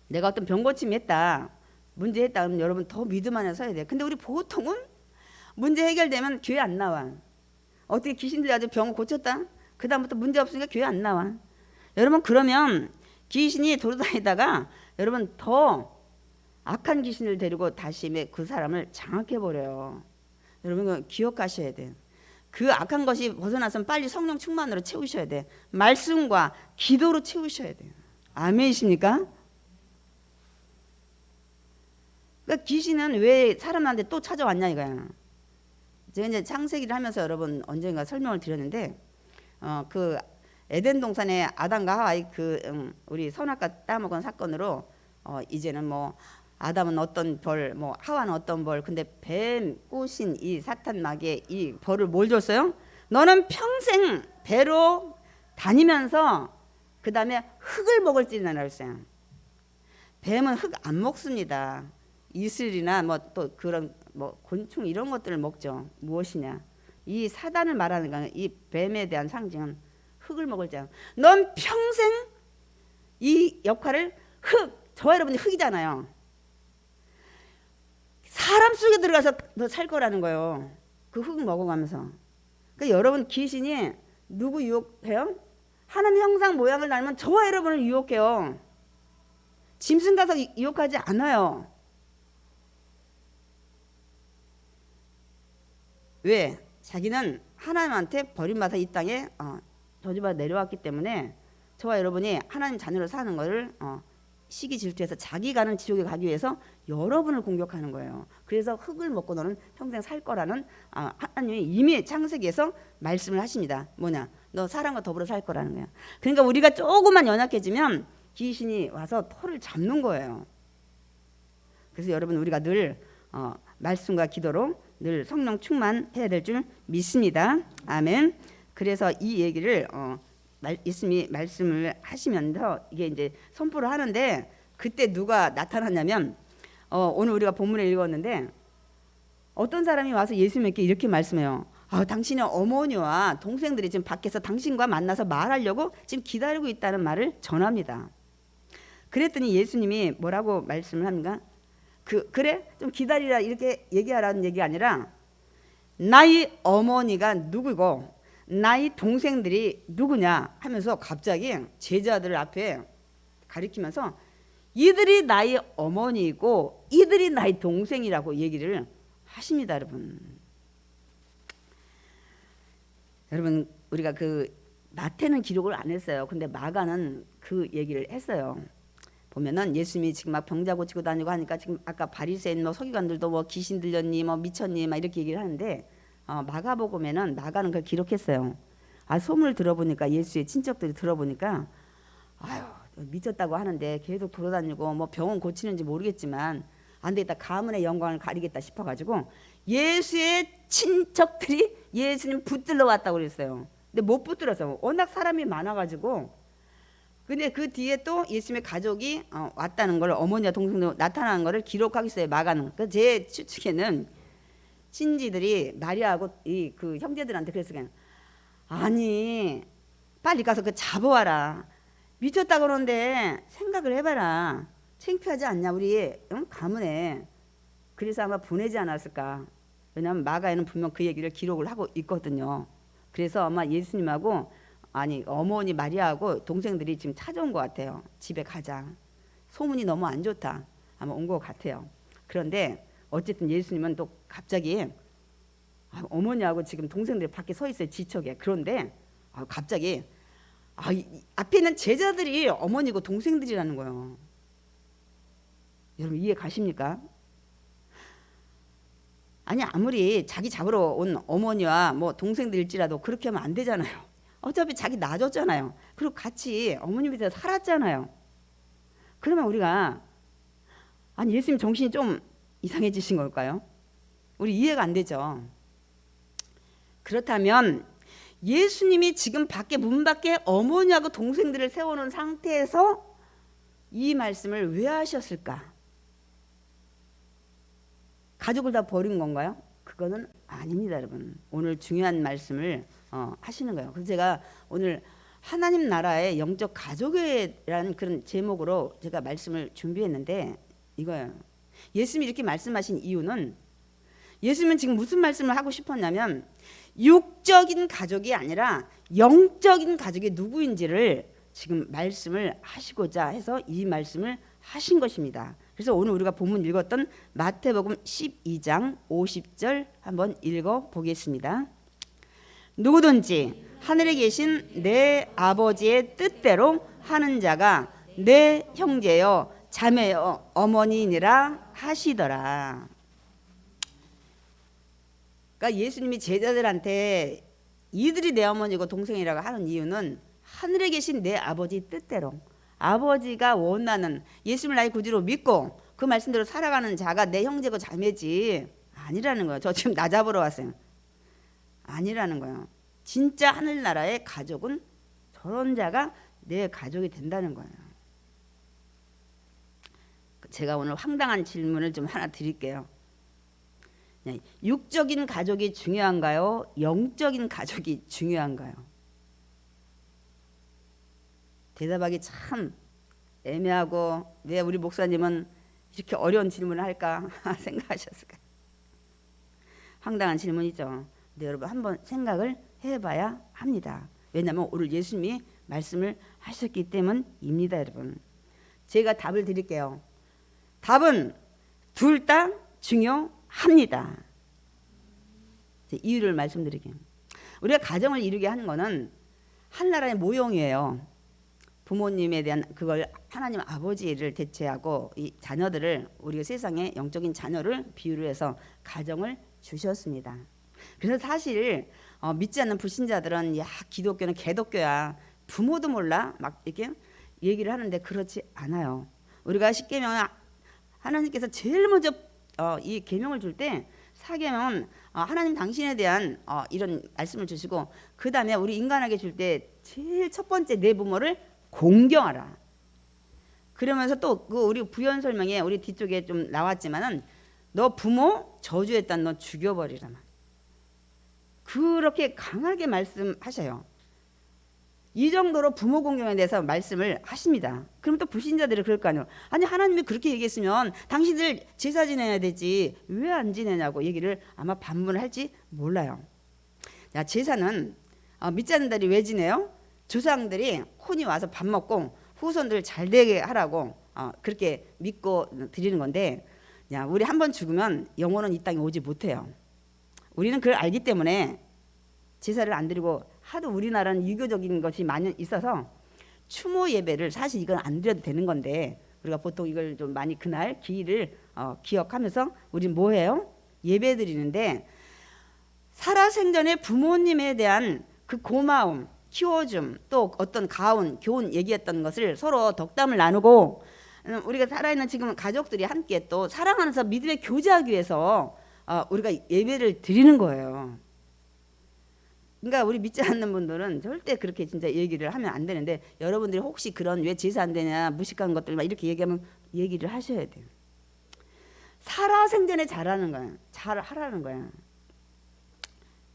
내가 어떤 병 고침 했다 문제 했다 그러면 여러분 더 믿음 안에 서야 돼요. 근데 우리 보통은 문제 해결되면 교회 안 나와. 어떻게 귀신 들려가지고 병을 고쳤다? 그 다음부터 문제 없으니까 교회 안 나와. 여러분 그러면 귀신이 돌아다니다가 여러분 더 악한 귀신을 데리고 다시 그 사람을 장악해버려요. 여러분 기억하셔야 돼요. 그 악한 것이 벗어나서 빨리 성령 충만으로 채우셔야 돼. 말씀과 기도로 채우셔야 돼요. 아멘이십니까? 그러니까 귀신은 왜 사람한테 또 찾아왔냐 이거야. 제가 이제 창세기를 하면서 여러분 언젠가 설명을 드렸는데 그 에덴 동산에 아담과 하와의 우리 선악과 따먹은 사건으로 이제는 뭐 아담은 어떤 벌, 뭐 하와는 어떤 벌. 근데 뱀 꼬신 이 사탄 마귀의 이 벌을 뭘 줬어요? 너는 평생 배로 다니면서 그 다음에 흙을 먹을지니라 그랬어요. 뱀은 흙 안 먹습니다. 이슬이나 뭐 또 그런 뭐 곤충 이런 것들을 먹죠. 무엇이냐? 이 사단을 말하는 거는 이 뱀에 대한 상징은 흙을 먹을 자. 넌 평생 이 역할을 저와 여러분이 흙이잖아요. 사람 속에 들어가서 너 살 거라는 거예요. 그 흙 먹어가면서. 그러니까 여러분 귀신이 누구 유혹해요? 하나님 형상 모양을 닮은 저와 여러분을 유혹해요. 짐승 가서 유혹하지 않아요. 왜? 자기는 하나님한테 버림받아 이 땅에 저주받아 내려왔기 때문에 저와 여러분이 하나님 자녀로 사는 것을 시기 질투해서 자기 가는 지옥에 가기 위해서 여러분을 공격하는 거예요. 그래서 흙을 먹고 너는 평생 살 거라는 하나님이 이미 창세기에서 말씀을 하십니다. 뭐냐? 너 사람과 더불어 살 거라는 거야. 그러니까 우리가 조금만 연약해지면 귀신이 와서 털을 잡는 거예요. 그래서 여러분 우리가 늘 말씀과 기도로 늘 성령 충만해야 될 줄 믿습니다. 아멘. 그래서 이 얘기를 예수님이 말씀을 하시면서 이게 이제 선포를 하는데 그때 누가 나타났냐면 오늘 우리가 본문에 읽었는데 어떤 사람이 와서 예수님께 이렇게 말씀해요. 당신의 어머니와 동생들이 지금 밖에서 당신과 만나서 말하려고 지금 기다리고 있다는 말을 전합니다. 그랬더니 예수님이 뭐라고 말씀을 합니까? 그래? 좀 기다리라 이렇게 얘기하라는 얘기가 아니라 나의 어머니가 누구고 나의 동생들이 누구냐 하면서 갑자기 제자들 앞에 가리키면서 이들이 나의 어머니이고 이들이 나의 동생이라고 얘기를 하십니다. 여러분 우리가 마태는 기록을 안 했어요. 근데 마가는 그 얘기를 했어요. 보면은 예수님이 지금 막 병자 고치고 다니고 하니까 지금 아까 바리새인 서기관들도 뭐 귀신 들렸니 뭐 미쳤니 막 이렇게 얘기를 하는데 마가복음에는 마가는 그걸 기록했어요. 소문을 들어보니까 예수의 친척들이 들어보니까 아유 미쳤다고 하는데 계속 돌아다니고 뭐 병원 고치는지 모르겠지만 안 되겠다 가문의 영광을 가리겠다 싶어가지고 예수의 친척들이 예수님 붙들러 왔다고 그랬어요. 근데 못 붙들었어요. 워낙 사람이 많아가지고. 근데 그 뒤에 또 예수님의 가족이 왔다는 걸 어머니와 동생도 나타나는 것을 기록하고 있어요. 마가는. 제 추측에는 친지들이 마리아하고 그 형제들한테 그랬어요. 아니 빨리 가서 잡아와라. 미쳤다 그러는데 생각을 해봐라. 창피하지 않냐 우리 가문에. 그래서 아마 보내지 않았을까. 왜냐하면 마가에는 분명 그 얘기를 기록을 하고 있거든요. 그래서 아마 예수님하고 어머니 마리아하고 동생들이 지금 찾아온 것 같아요. 집에 가자. 소문이 너무 안 좋다. 아마 온 것 같아요. 그런데 어쨌든 예수님은 또 갑자기 어머니하고 지금 동생들이 밖에 서 있어요. 지척에. 그런데 갑자기 앞에 있는 제자들이 어머니고 동생들이라는 거예요. 여러분 이해 가십니까? 아무리 자기 잡으러 온 어머니와 뭐 동생들일지라도 그렇게 하면 안 되잖아요. 어차피 자기 낳아줬잖아요. 그리고 같이 어머니 밑에 살았잖아요. 그러면 우리가 예수님 정신이 좀 이상해지신 걸까요? 우리 이해가 안 되죠. 그렇다면 예수님이 지금 문 밖에 어머니하고 동생들을 세워놓은 상태에서 이 말씀을 왜 하셨을까? 가족을 다 버린 건가요? 그거는 아닙니다, 여러분. 오늘 중요한 말씀을 하시는 거예요. 그래서 제가 오늘 하나님 나라의 영적 가족이라는 그런 제목으로 제가 말씀을 준비했는데 이거예요. 예수님이 이렇게 말씀하신 이유는 예수님은 지금 무슨 말씀을 하고 싶었냐면 육적인 가족이 아니라 영적인 가족이 누구인지를 지금 말씀을 하시고자 해서 이 말씀을 하신 것입니다. 그래서 오늘 우리가 본문 읽었던 마태복음 12장 50절 한번 읽어보겠습니다. 누구든지 하늘에 계신 내 아버지의 뜻대로 하는 자가 내 형제여 자매여 어머니니라 하시더라. 그러니까 예수님이 제자들한테 이들이 내 어머니고 동생이라고 하는 이유는 하늘에 계신 내 아버지 뜻대로 아버지가 원하는 예수님을 나의 구주로 믿고 그 말씀대로 살아가는 자가 내 형제고 자매지 아니라는 거예요. 저 지금 나 잡으러 왔어요. 아니라는 거예요. 진짜 하늘나라의 가족은 저런 자가 내 가족이 된다는 거예요. 제가 오늘 황당한 질문을 좀 하나 드릴게요. 육적인 가족이 중요한가요? 영적인 가족이 중요한가요? 대답하기 참 애매하고 왜 우리 목사님은 이렇게 어려운 질문을 할까 생각하셨을까요? 황당한 질문이죠. 근데 여러분 한번 생각을 해봐야 합니다. 왜냐하면 오늘 예수님이 말씀을 하셨기 때문입니다. 여러분 제가 답을 드릴게요. 답은 둘 다 중요합니다. 이유를 말씀드릴게요. 우리가 가정을 이루게 하는 것은 한나라의 모형이에요. 부모님에 대한 그걸 하나님 아버지를 대체하고 이 자녀들을 우리가 세상에 영적인 자녀를 비유로 해서 가정을 주셨습니다. 그래서 사실 믿지 않는 불신자들은 야 기독교는 개독교야 부모도 몰라 막 이렇게 얘기를 하는데 그렇지 않아요. 우리가 십계명은 하나님께서 제일 먼저 이 계명을 줄 때 사계명은 하나님 당신에 대한 이런 말씀을 주시고 그 다음에 우리 인간에게 줄 때 제일 첫 번째 내 부모를 공경하라. 그러면서 또 그 우리 부연 설명에 우리 뒤쪽에 좀 나왔지만은 너 부모 저주했다 너 죽여버리라. 그렇게 강하게 말씀하셔요. 이 정도로 부모 공경에 대해서 말씀을 하십니다. 그럼 또 불신자들이 그럴 거 아니에요. 아니 하나님이 그렇게 얘기했으면 당신들 제사 지내야 되지 왜 안 지내냐고 얘기를 아마 반문을 할지 몰라요. 자, 제사는 믿지 않는 자들이 왜 지내요? 조상들이 혼이 와서 밥 먹고 후손들 잘 되게 하라고 그렇게 믿고 드리는 건데, 야, 우리 한번 죽으면 영혼은 이 땅에 오지 못해요. 우리는 그걸 알기 때문에 제사를 안 드리고, 하도 우리나라는 유교적인 것이 많이 있어서 추모 예배를 사실 이건 안 드려도 되는 건데, 우리가 보통 이걸 좀 많이 그날 기일을 기억하면서 우리는 뭐 해요? 예배 드리는데, 살아생전에 부모님에 대한 그 고마움, 키워줌, 또 어떤 가운, 교훈 얘기했던 것을 서로 덕담을 나누고, 우리가 살아있는 지금 가족들이 함께 또 사랑하면서 믿음의 교제하기 위해서 우리가 예배를 드리는 거예요. 그러니까 우리 믿지 않는 분들은 절대 그렇게 진짜 얘기를 하면 안 되는데, 여러분들이 혹시 그런 왜 제사 안 되냐 무식한 것들 막 이렇게 얘기하면 얘기를 하셔야 돼요. 살아생전에 잘하는 거야. 잘 하라는 거야.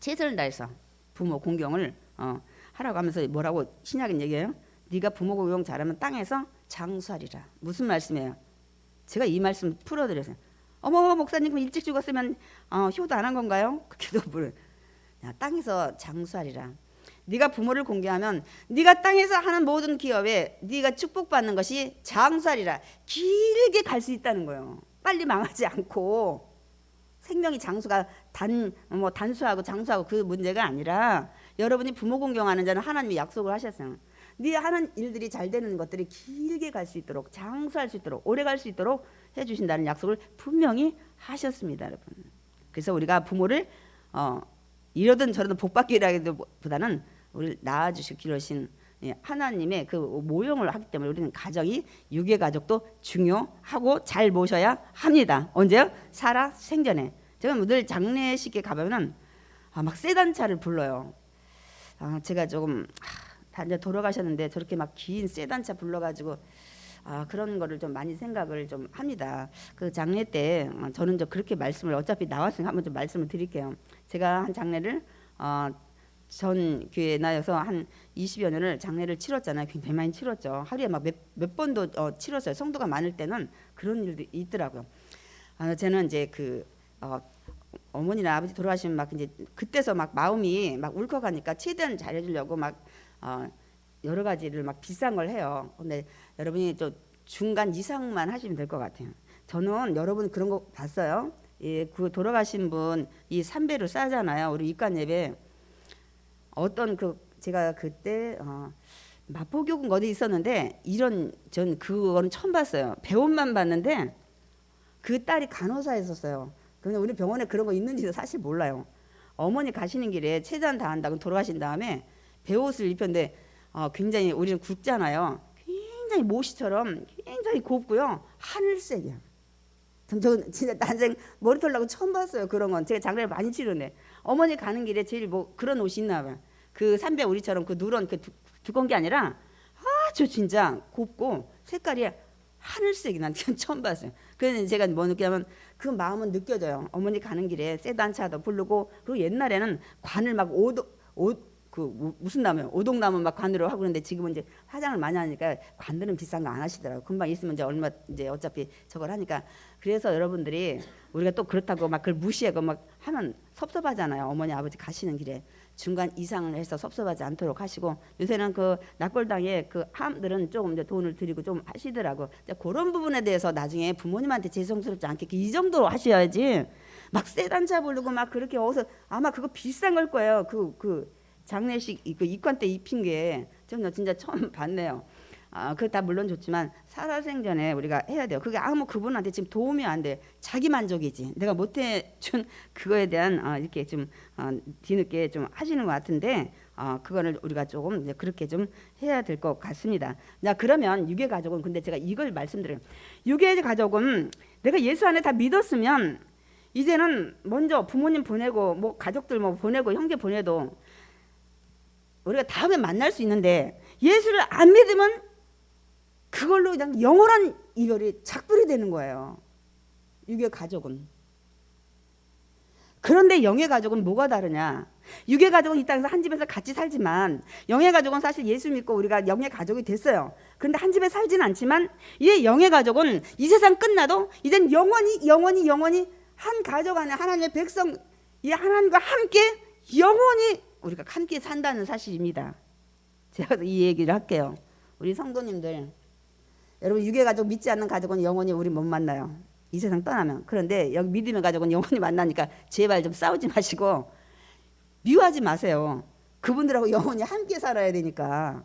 최선을 다해서 부모 공경을 하라고 하면서 뭐라고 신약은 얘기해요? 네가 부모 공경 잘하면 땅에서 장수하리라. 무슨 말씀이에요? 제가 이 말씀 풀어드렸어요. 어머 목사님 그럼 일찍 죽었으면 효도 안 한 건가요? 그렇게도 물어요. 땅에서 장수하리라. 네가 부모를 공경하면 네가 땅에서 하는 모든 기업에 네가 축복받는 것이 장수하리라. 길게 갈 수 있다는 거예요. 빨리 망하지 않고. 생명이 장수가 단수하고 장수하고 그 문제가 아니라, 여러분이 부모 공경하는 자는 하나님이 약속을 하셨어요. 네 하는 일들이 잘 되는 것들이 길게 갈 수 있도록, 장수할 수 있도록, 오래 갈 수 있도록 해주신다는 약속을 분명히 하셨습니다, 여러분. 그래서 우리가 부모를 이러든 저러든 복받기라기보다는 우리를 낳아주시기로 하신 하나님의 그 모형을 하기 때문에 우리는 가정이, 유괴가족도 중요하고 잘 모셔야 합니다. 언제요? 살아 생전에. 제가 늘 장례식에 가보면 막 세단차를 불러요. 제가 조금 다 이제 돌아가셨는데 저렇게 막 긴 세단차 불러가지고 그런 거를 좀 많이 생각을 좀 합니다. 그 장례 때 저는 좀 그렇게 말씀을 어차피 나왔으니까 한번 좀 말씀을 드릴게요. 제가 한 장례를 전 교회 나여서 한 20여 년을 장례를 치렀잖아요. 굉장히 많이 치렀죠. 하루에 막 몇 번도 치렀어요. 성도가 많을 때는 그런 일도 있더라고요. 저는 이제 어머니나 아버지 돌아가시면 막 이제 그때서 막 마음이 막 울컥하니까 최대한 잘해주려고 막 여러 가지를 막 비싼 걸 해요. 근데 여러분이 좀 중간 이상만 하시면 될 것 같아요. 저는 여러분 그런 거 봤어요. 그 돌아가신 분 이 삼배로 싸잖아요. 우리 입관 예배. 어떤 제가 그때 마포교군 어디 있었는데 전 그거는 처음 봤어요. 배움만 봤는데 그 딸이 간호사였었어요. 근데 우리 병원에 그런 거 있는지도 사실 몰라요. 어머니 가시는 길에 체전 다 한다고 돌아가신 다음에 배옷을 입혔는데 굉장히, 우리는 굵잖아요. 굉장히 모시처럼 굉장히 곱고요. 하늘색이야. 저 진짜 난생 머리 털라고 처음 봤어요. 그런 건 제가 장례를 많이 치르네. 어머니 가는 길에 제일 그런 옷이 있나 봐요. 그 삼배 우리처럼 그 누런 그 두꺼운 게 아니라 아주 진짜 곱고 색깔이 하늘색이, 난 처음 봤어요. 그래서 제가 뭐 느끼냐면 그 마음은 느껴져요. 어머니 가는 길에 세단차도 부르고, 그리고 옛날에는 관을 막 무슨 나무요? 오동나무 막 관으로 하고 그러는데 지금은 이제 화장을 많이 하니까 관들은 비싼 거 안 하시더라고요. 금방 있으면 이제 얼마 이제 어차피 저걸 하니까. 그래서 여러분들이 우리가 또 그렇다고 막 그걸 무시하고 막 하면 섭섭하잖아요. 어머니 아버지 가시는 길에 중간 이상을 해서 섭섭하지 않도록 하시고, 요새는 그 낙골당에 그 함들은 조금 이제 돈을 드리고 좀 하시더라고. 그런 부분에 대해서 나중에 부모님한테 죄송스럽지 않게 이 정도로 하셔야지. 막 세단차 부르고 막 그렇게 어서, 아마 그거 비싼 걸 거예요. 그 장례식 그 입관 때 입힌 게 좀 진짜 처음 봤네요. 그거 다 물론 좋지만 살아생전에 우리가 해야 돼요. 그게 아무 그분한테 지금 도움이 안 돼. 자기 만족이지. 내가 못해준 그거에 대한 이렇게 좀 뒤늦게 좀 하시는 것 같은데, 그거를 우리가 조금 이제 그렇게 좀 해야 될 것 같습니다. 자, 그러면 유괴 가족은, 근데 제가 이걸 말씀드려요. 유괴 가족은 내가 예수 안에 다 믿었으면 이제는 먼저 부모님 보내고 뭐 가족들 뭐 보내고 형제 보내도 우리가 다음에 만날 수 있는데, 예수를 안 믿으면 그걸로 그냥 영원한 이별이 작불이 되는 거예요. 유괴 가족은. 그런데 영의 가족은 뭐가 다르냐? 육의 가족은 이 땅에서 한 집에서 같이 살지만 영의 가족은 사실 예수 믿고 우리가 영의 가족이 됐어요. 그런데 한 집에 살지는 않지만 이 영의 가족은 이 세상 끝나도 이젠 영원히 한 가족 안에 하나님의 백성, 이 하나님과 함께 영원히 우리가 함께 산다는 사실입니다. 제가 이 얘기를 할게요. 우리 성도님들, 여러분 육의 가족 믿지 않는 가족은 영원히 우리 못 만나요. 이 세상 떠나면. 그런데 여기 믿음의 가족은 영원히 만나니까 제발 좀 싸우지 마시고 미워하지 마세요. 그분들하고 영원히 함께 살아야 되니까.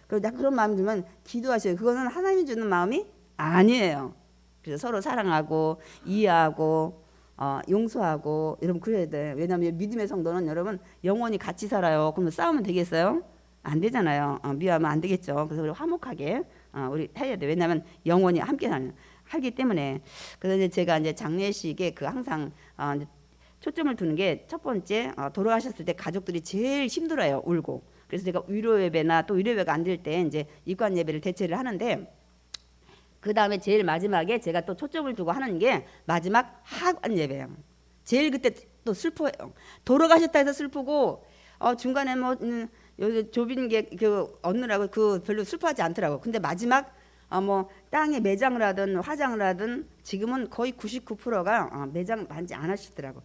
그런 마음 들면 기도하셔요. 그거는 하나님이 주는 마음이 아니에요. 그래서 서로 사랑하고 이해하고 용서하고 여러분 그래야 돼. 왜냐하면 믿음의 성도는 여러분 영원히 같이 살아요. 그러면 싸우면 되겠어요? 안 되잖아요. 미워하면 안 되겠죠. 그래서 우리 화목하게 우리 해야 돼. 왜냐하면 영원히 함께 하기 때문에. 그래서 이제 제가 이제 장례식에 그 항상 초점을 두는 게 첫 번째 돌아가셨을 때 가족들이 제일 힘들어요. 울고. 그래서 제가 위로 예배나 또 위로 예배가 안 될 때 이제 입관 예배를 대체를 하는데 그 다음에 제일 마지막에 제가 또 초점을 두고 하는 게 마지막 하관 예배예요. 제일 그때 또 슬퍼요. 돌아가셨다 해서 슬프고 중간에 뭐 좁은 게 그 얻느라고 그 별로 슬퍼하지 않더라고. 근데 마지막 뭐 땅에 매장을 하든 화장을 하든 지금은 거의 99%가 매장 많이 안 하시더라고.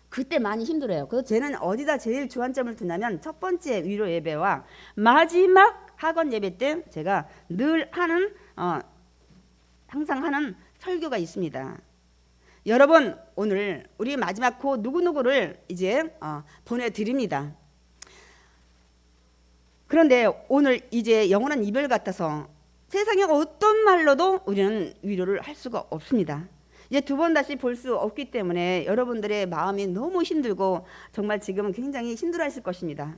그때 많이 힘들어요. 그래서 쟤는 어디다 제일 주안점을 두냐면 첫 번째 위로 예배와 마지막 학원 예배 때 제가 늘 하는 항상 하는 설교가 있습니다. 여러분 오늘 우리 마지막 그 누구누구를 이제 보내드립니다. 그런데 오늘 이제 영원한 이별 같아서 세상에 어떤 말로도 우리는 위로를 할 수가 없습니다. 이제 두 번 다시 볼 수 없기 때문에 여러분들의 마음이 너무 힘들고 정말 지금은 굉장히 힘들어하실 것입니다.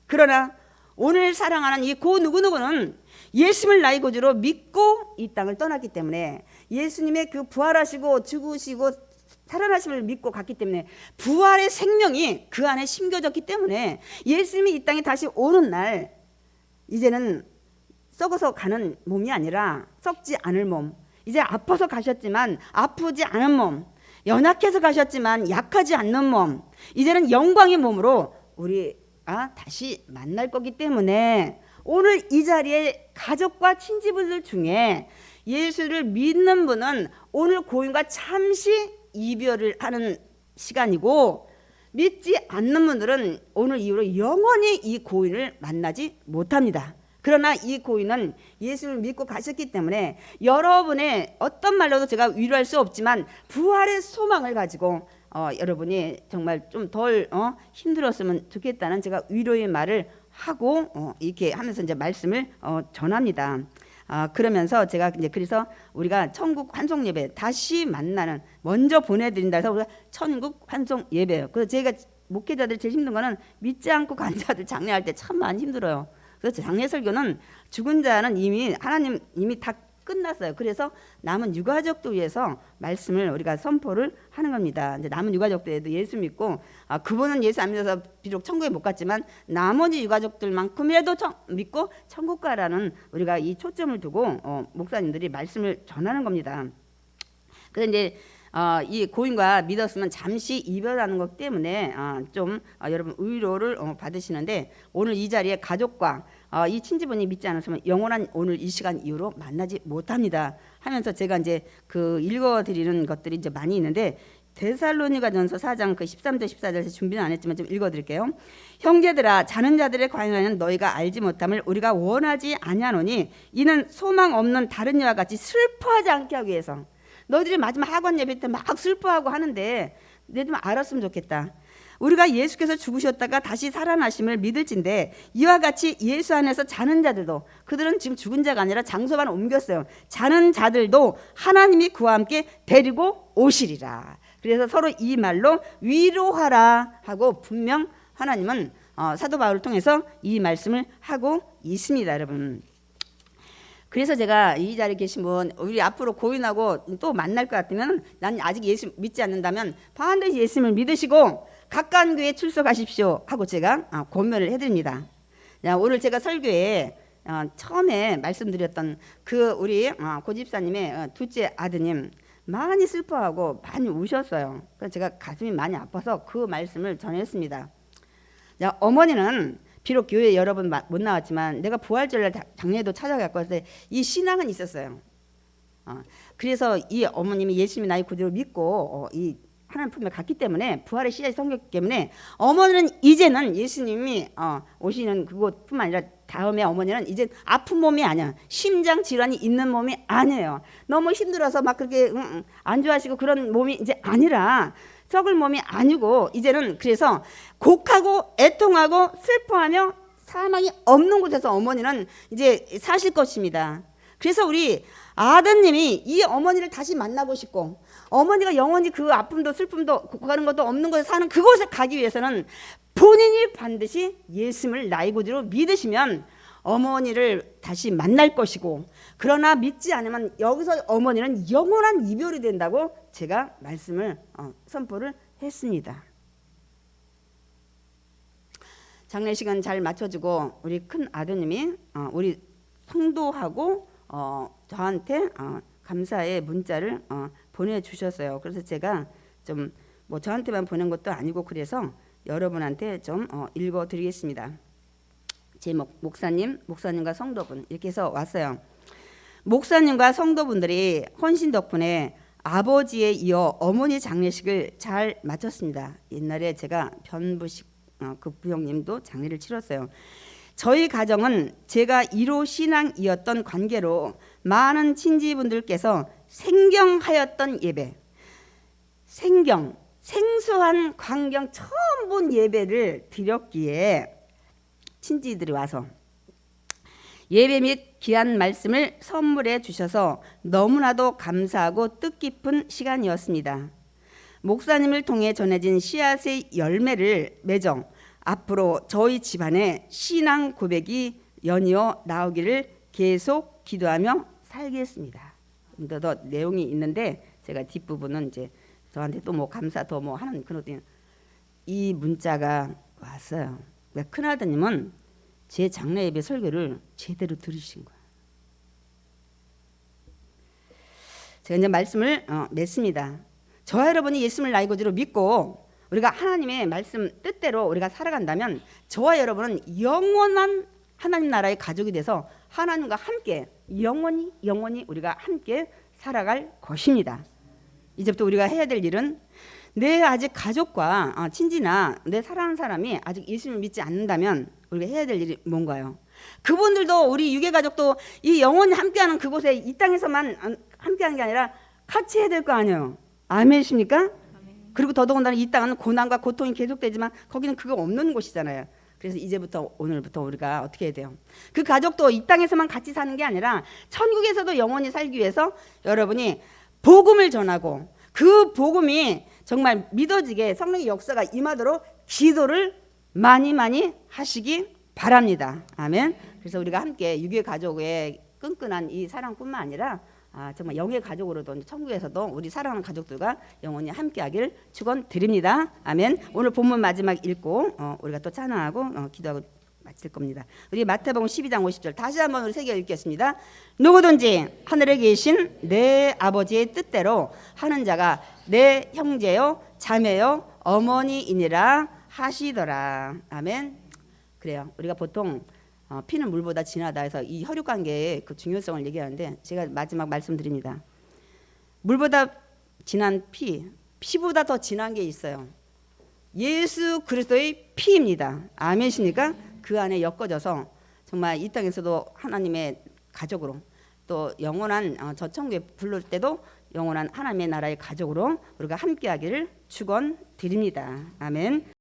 그러나 오늘 사랑하는 이 고 누구누구는 예수님을 나의 구주로 믿고 이 땅을 떠났기 때문에 예수님의 그 부활하시고 죽으시고 살아나심을 믿고 갔기 때문에 부활의 생명이 그 안에 심겨졌기 때문에 예수님이 이 땅에 다시 오는 날 이제는 썩어서 가는 몸이 아니라 썩지 않을 몸, 이제 아파서 가셨지만 아프지 않은 몸, 연약해서 가셨지만 약하지 않는 몸, 이제는 영광의 몸으로 우리 다시 만날 거기 때문에 오늘 이 자리에 가족과 친지분들 중에 예수를 믿는 분은 오늘 고인과 잠시 이별을 하는 시간이고 믿지 않는 분들은 오늘 이후로 영원히 이 고인을 만나지 못합니다. 그러나 이 고인은 예수를 믿고 가셨기 때문에 여러분의 어떤 말로도 제가 위로할 수 없지만 부활의 소망을 가지고 여러분이 정말 좀 덜 힘들었으면 좋겠다는 제가 위로의 말을 하고 이렇게 하면서 이제 말씀을 전합니다. 그러면서 제가 이제 그래서 우리가 천국 환송 예배 다시 만나는 먼저 보내드린다 해서 우리가 천국 환송 예배예요. 그래서 제가 목회자들 제일 힘든 거는 믿지 않고 간 자들 장례할 때 참 많이 힘들어요. 그래서 장례 설교는 죽은 자는 이미 하나님 이미 다 끝났어요. 그래서 남은 유가족들 위해서 말씀을 우리가 선포를 하는 겁니다. 이제 남은 유가족들에도 예수 믿고 그분은 예수 안 믿어서 비록 천국에 못 갔지만 나머지 유가족들만큼이라도 믿고 천국 가라는 우리가 이 초점을 두고 목사님들이 말씀을 전하는 겁니다. 그래서 이제 이 고인과 믿었으면 잠시 이별하는 것 때문에 좀 여러분 위로를 받으시는데 오늘 이 자리에 가족과 이 친지분이 믿지 않았으면 영원한 오늘 이 시간 이후로 만나지 못합니다 하면서 제가 이제 그 읽어드리는 것들이 이제 많이 있는데 데살로니가전서 4장 그 13절 14절에서 준비는 안 했지만 좀 읽어드릴게요. 형제들아 자는 자들의 관여는 너희가 알지 못함을 우리가 원하지 아니하노니 이는 소망 없는 다른 이와 같이 슬퍼하지 않게 하기 위해서. 너희들이 마지막 학원 예배 때 막 슬퍼하고 하는데 내 좀 알았으면 좋겠다. 우리가 예수께서 죽으셨다가 다시 살아나심을 믿을진데 이와 같이 예수 안에서 자는 자들도, 그들은 지금 죽은 자가 아니라 장소만 옮겼어요. 자는 자들도 하나님이 그와 함께 데리고 오시리라. 그래서 서로 이 말로 위로하라 하고 분명 하나님은 사도 바울을 통해서 이 말씀을 하고 있습니다, 여러분. 그래서 제가 이 자리에 계신 분, 우리 앞으로 고인하고 또 만날 것 같으면, 난 아직 예수 믿지 않는다면 반드시 예수님을 믿으시고 가까운 교회에 출석하십시오 하고 제가 권면을 해드립니다. 오늘 제가 설교에 처음에 말씀드렸던 그 우리 고집사님의 둘째 아드님, 많이 슬퍼하고 많이 우셨어요. 그래서 제가 가슴이 많이 아파서 그 말씀을 전했습니다. 자, 어머니는 비록 교회 여러 번 못 나왔지만 내가 부활절날 장례도 찾아갔고 해서 이 신앙은 있었어요. 그래서 이 어머님이 예수님이 나의 구주를 믿고 이 하나님 품에 갔기 때문에 부활의 씨앗이 생겼기 때문에 어머니는 이제는 예수님이 오시는 그것뿐만 아니라 다음에 어머니는 이제 아픈 몸이 아니야. 심장 질환이 있는 몸이 아니에요. 너무 힘들어서 막 그렇게 안 좋아하시고 그런 몸이 이제 아니라 썩을 몸이 아니고 이제는 그래서 곡하고 애통하고 슬퍼하며 사망이 없는 곳에서 어머니는 이제 사실 것입니다. 그래서 우리 아드님이 이 어머니를 다시 만나고 싶고 어머니가 영원히 그 아픔도 슬픔도 곡하는 것도 없는 곳에 사는 그곳에 가기 위해서는 본인이 반드시 예수님을 나의 구주로 믿으시면 어머니를 다시 만날 것이고 그러나 믿지 않으면 여기서 어머니는 영원한 이별이 된다고 제가 말씀을 선포를 했습니다. 장례식은 잘 마쳐주고 우리 큰 아드님이 우리 성도하고 저한테 감사의 문자를 보내주셨어요. 그래서 제가 좀 뭐 저한테만 보낸 것도 아니고 그래서 여러분한테 좀 읽어드리겠습니다. 제목 목사님과 성도분 이렇게 해서 왔어요. 목사님과 성도분들이 헌신 덕분에 아버지에 이어 어머니 장례식을 잘 마쳤습니다. 옛날에 제가 변부식 그 부형님도 장례를 치렀어요. 저희 가정은 제가 1호 신앙이었던 관계로 많은 친지분들께서 생경하였던 예배, 생소한 광경 처음 본 예배를 드렸기에 친지들이 와서 예배 및 귀한 말씀을 선물해 주셔서 너무나도 감사하고 뜻깊은 시간이었습니다. 목사님을 통해 전해진 씨앗의 열매를 맺어 앞으로 저희 집안에 신앙 고백이 연이어 나오기를 계속 기도하며 살겠습니다. 더 내용이 있는데 제가 뒷부분은 이제 저한테 또 뭐 감사 더 뭐 하는 그런 이 문자가 왔어요. 큰아드님은 제 장례 예배 설교를 제대로 들으신 거예요. 제가 이제 말씀을 맺습니다. 저와 여러분이 예수님을 나의 구주로 믿고 우리가 하나님의 말씀 뜻대로 우리가 살아간다면 저와 여러분은 영원한 하나님 나라의 가족이 돼서 하나님과 함께 영원히 우리가 함께 살아갈 것입니다. 이제부터 우리가 해야 될 일은 내 아직 가족과 친지나 내 사랑하는 사람이 아직 예수님을 믿지 않는다면 우리가 해야 될 일이 뭔가요? 그분들도 우리 유괴가족도 이 영원히 함께하는 그곳에 이 땅에서만 함께하는 게 아니라 같이 해야 될 거 아니에요. 아멘이십니까? 그리고 더더군다나 이 땅은 고난과 고통이 계속되지만 거기는 그거 없는 곳이잖아요. 그래서 이제부터 오늘부터 우리가 어떻게 해야 돼요? 그 가족도 이 땅에서만 같이 사는 게 아니라 천국에서도 영원히 살기 위해서 여러분이 복음을 전하고 그 복음이 정말 믿어지게 성령의 역사가 임하도록 기도를 많이 하시기 바랍니다. 아멘. 그래서 우리가 함께 유괴 가족의 끈끈한 이 사랑뿐만 아니라 정말 영의 가족으로도 천국에서도 우리 사랑하는 가족들과 영원히 함께하길 축원드립니다. 아멘. 오늘 본문 마지막 읽고 우리가 또 찬양하고 기도하고 마칠 겁니다. 우리 마태복음 12장 50절 다시 한번 우리 새겨 읽겠습니다. 누구든지 하늘에 계신 내 아버지의 뜻대로 하는 자가 내 형제요 자매요 어머니이니라 하시더라. 아멘. 그래요. 우리가 보통 피는 물보다 진하다 해서 이 혈육관계의 그 중요성을 얘기하는데 제가 마지막 말씀드립니다. 물보다 진한 피보다 더 진한 게 있어요. 예수 그리스도의 피입니다. 아멘이십니까? 그 안에 엮어져서 정말 이 땅에서도 하나님의 가족으로 또 영원한 저 천국에 부를 때도 영원한 하나님의 나라의 가족으로 우리가 함께하기를 축원드립니다. 아멘.